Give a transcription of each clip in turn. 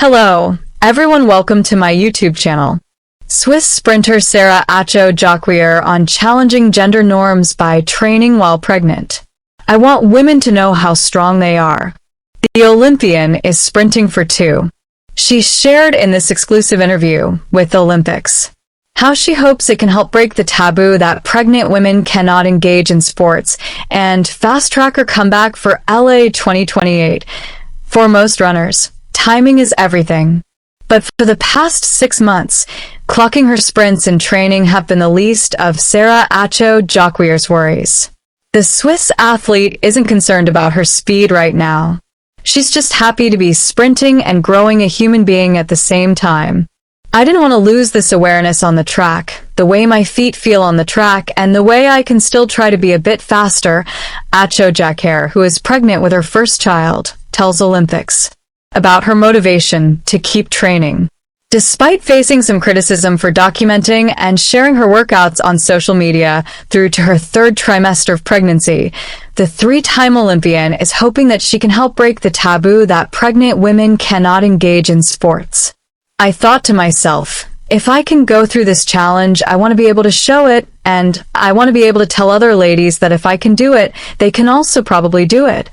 Hello, everyone, welcome to my YouTube channel. Swiss sprinter Sarah Atcho-Jaquier on challenging gender norms by training while pregnant. I want women to know how strong they are. The Olympian is sprinting for 2. She shared in this exclusive interview with Olympics how she hopes it can help break the taboo that pregnant women cannot engage in sports and fast-track her comeback for LA 2028. For most runners, timing is everything. But for the past 6 months, clocking her sprints and training have been the least of Sarah Atcho-Jaquier's worries. The Swiss athlete isn't concerned about her speed right now. She's just happy to be sprinting and growing a human being at the same time. I didn't want to lose this awareness on the track, the way my feet feel on the track, and the way I can still try to be a bit faster, Atcho-Jaquier, who is pregnant with her first child, tells Olympics about her motivation to keep training. Despite facing some criticism for documenting and sharing her workouts on social media through to her 3rd trimester of pregnancy, the 3-time Olympian is hoping that she can help break the taboo that pregnant women cannot engage in sports. I thought to myself, if I can go through this challenge, I want to be able to show it, and I want to be able to tell other ladies that if I can do it, they can also probably do it.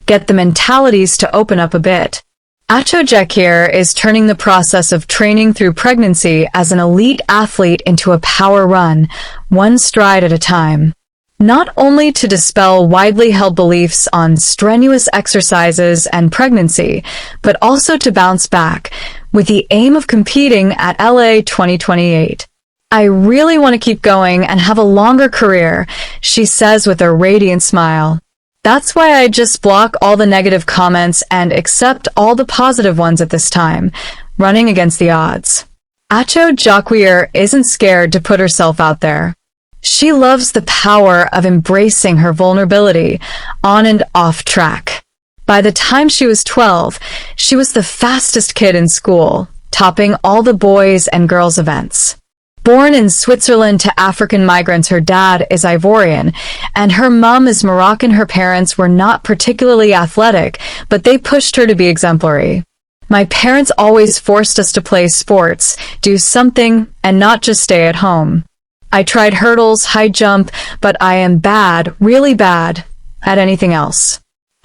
Get the mentalities to open up a bit. Atcho-Jaquier is turning the process of training through pregnancy as an elite athlete into a power run, one stride at a time. Not only to dispel widely held beliefs on strenuous exercises and pregnancy, but also to bounce back, with the aim of competing at LA 2028. I really want to keep going and have a longer career, she says with a radiant smile. That's why I just block all the negative comments and accept all the positive ones at this time, running against the odds. Atcho-Jaquier isn't scared to put herself out there. She loves the power of embracing her vulnerability on and off track. By the time she was 12, she was the fastest kid in school, topping all the boys and girls events. Born in Switzerland to African migrants, her dad is Ivorian, and her mom is Moroccan. Her parents were not particularly athletic, but they pushed her to be exemplary. My parents always forced us to play sports, do something, and not just stay at home. I tried hurdles, high jump, but I am bad, really bad, at anything else.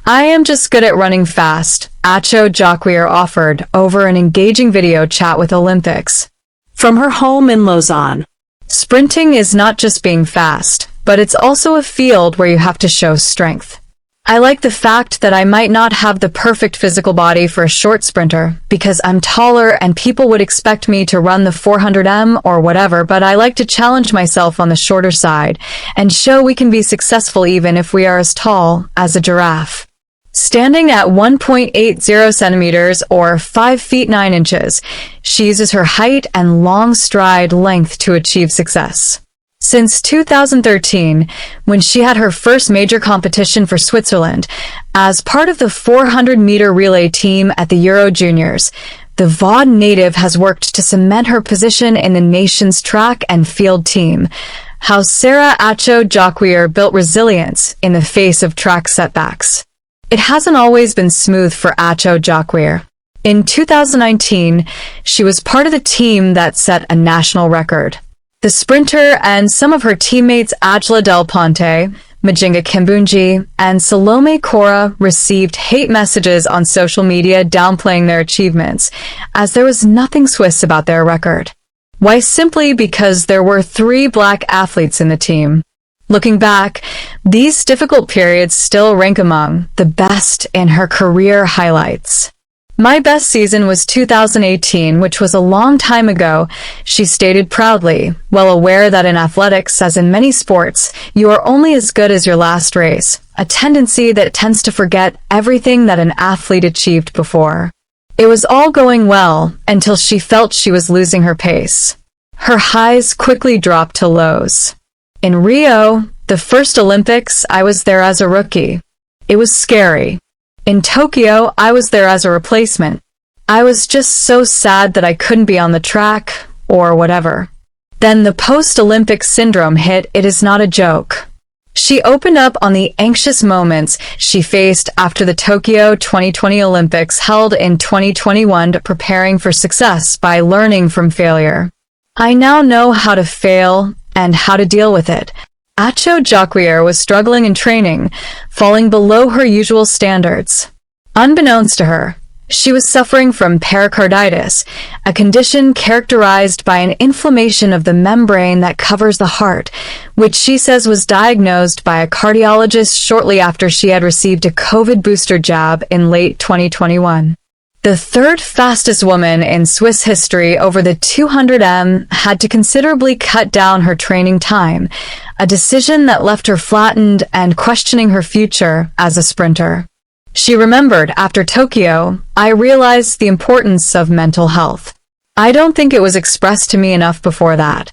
I am just good at running fast, Atcho-Jaquier offered over an engaging video chat with Olympics from her home in Lausanne. Sprinting is not just being fast, but it's also a field where you have to show strength. I like the fact that I might not have the perfect physical body for a short sprinter, because I'm taller and people would expect me to run the 400m or whatever, but I like to challenge myself on the shorter side and show we can be successful even if we are as tall as a giraffe. Standing at 1.80 centimeters or 5 feet 9 inches, she uses her height and long stride length to achieve success. Since 2013, when she had her first major competition for Switzerland, as part of the 400-meter relay team at the Euro Juniors, the Vaud native has worked to cement her position in the nation's track and field team. How Sarah Atcho-Jaquier built resilience in the face of track setbacks. It hasn't always been smooth for Atcho-Jaquier. In 2019, she was part of the team that set a national record. The sprinter and some of her teammates Angela Del Ponte, Majinga Kimbunji, and Salome Cora received hate messages on social media downplaying their achievements, as there was nothing Swiss about their record. Why? Simply because there were 3 black athletes in the team. Looking back, these difficult periods still rank among the best in her career highlights. My best season was 2018, which was a long time ago, she stated proudly, well aware that in athletics, as in many sports, you are only as good as your last race, a tendency that tends to forget everything that an athlete achieved before. It was all going well until she felt she was losing her pace. Her highs quickly dropped to lows. In Rio, the first Olympics, I was there as a rookie. It was scary. In Tokyo, I was there as a replacement. I was just so sad that I couldn't be on the track, or whatever. Then the post-Olympic syndrome hit. It is not a joke. She opened up on the anxious moments she faced after the Tokyo 2020 Olympics held in 2021, preparing for success by learning from failure. I now know how to fail and how to deal with it. Atcho-Jaquier was struggling in training, falling below her usual standards. Unbeknownst to her, she was suffering from pericarditis, a condition characterized by an inflammation of the membrane that covers the heart, which she says was diagnosed by a cardiologist shortly after she had received a COVID booster jab in late 2021. The third fastest woman in Swiss history over the 200m had to considerably cut down her training time, a decision that left her flattened and questioning her future as a sprinter. She remembered, after Tokyo, I realized the importance of mental health. I don't think it was expressed to me enough before that.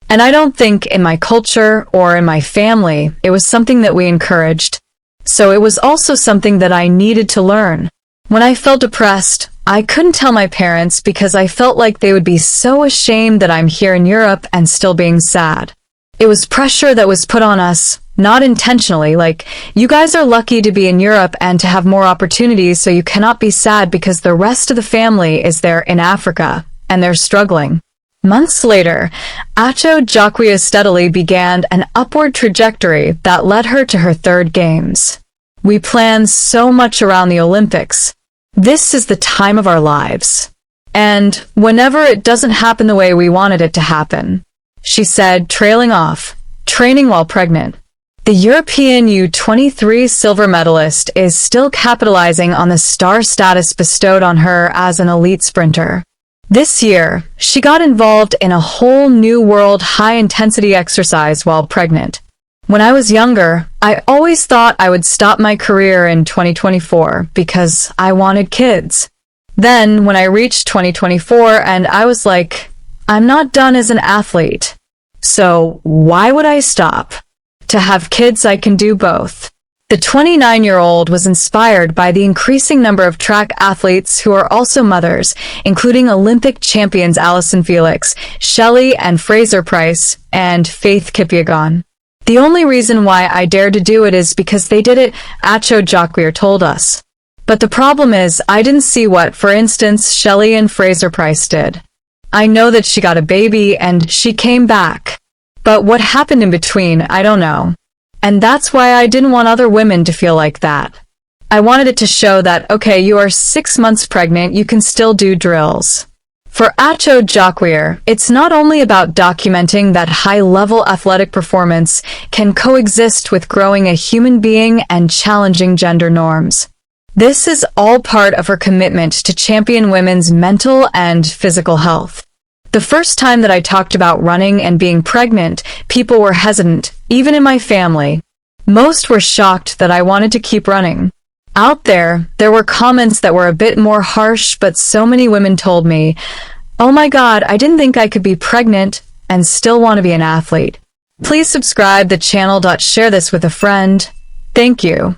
And I don't think in my culture or in my family it was something that we encouraged. So it was also something that I needed to learn. When I felt depressed, I couldn't tell my parents because I felt like they would be so ashamed that I'm here in Europe and still being sad. It was pressure that was put on us, not intentionally, like, you guys are lucky to be in Europe and to have more opportunities, so you cannot be sad because the rest of the family is there in Africa, and they're struggling. Months later, Atcho-Jaquier steadily began an upward trajectory that led her to her third games. We planned so much around the Olympics. This is the time of our lives. And whenever it doesn't happen the way we wanted it to happen, she said, trailing off, training while pregnant. The European U23 silver medalist is still capitalizing on the star status bestowed on her as an elite sprinter. This year, she got involved in a whole new world high-intensity exercise while pregnant. When I was younger, I always thought I would stop my career in 2024 because I wanted kids. Then, when I reached 2024 and I was like, I'm not done as an athlete. So why would I stop? To have kids, I can do both. The 29-year-old was inspired by the increasing number of track athletes who are also mothers, including Olympic champions Allyson Felix, Shelley and Fraser Price, and Faith Kipyegon. The only reason why I dared to do it is because they did it, Atcho-Jaquier told us. But the problem is, I didn't see what, for instance, Shelley and Fraser Price did. I know that she got a baby and she came back. But what happened in between, I don't know. And that's why I didn't want other women to feel like that. I wanted it to show that, okay, you are 6 months pregnant, you can still do drills. For Atcho-Jaquier, it's not only about documenting that high-level athletic performance can coexist with growing a human being and challenging gender norms. This is all part of her commitment to champion women's mental and physical health. The first time that I talked about running and being pregnant, people were hesitant, even in my family. Most were shocked that I wanted to keep running. Out there were comments that were a bit more harsh, but so many women told me, "Oh my God, I didn't think I could be pregnant and still want to be an athlete." Please subscribe the channel. Share this with a friend. Thank you.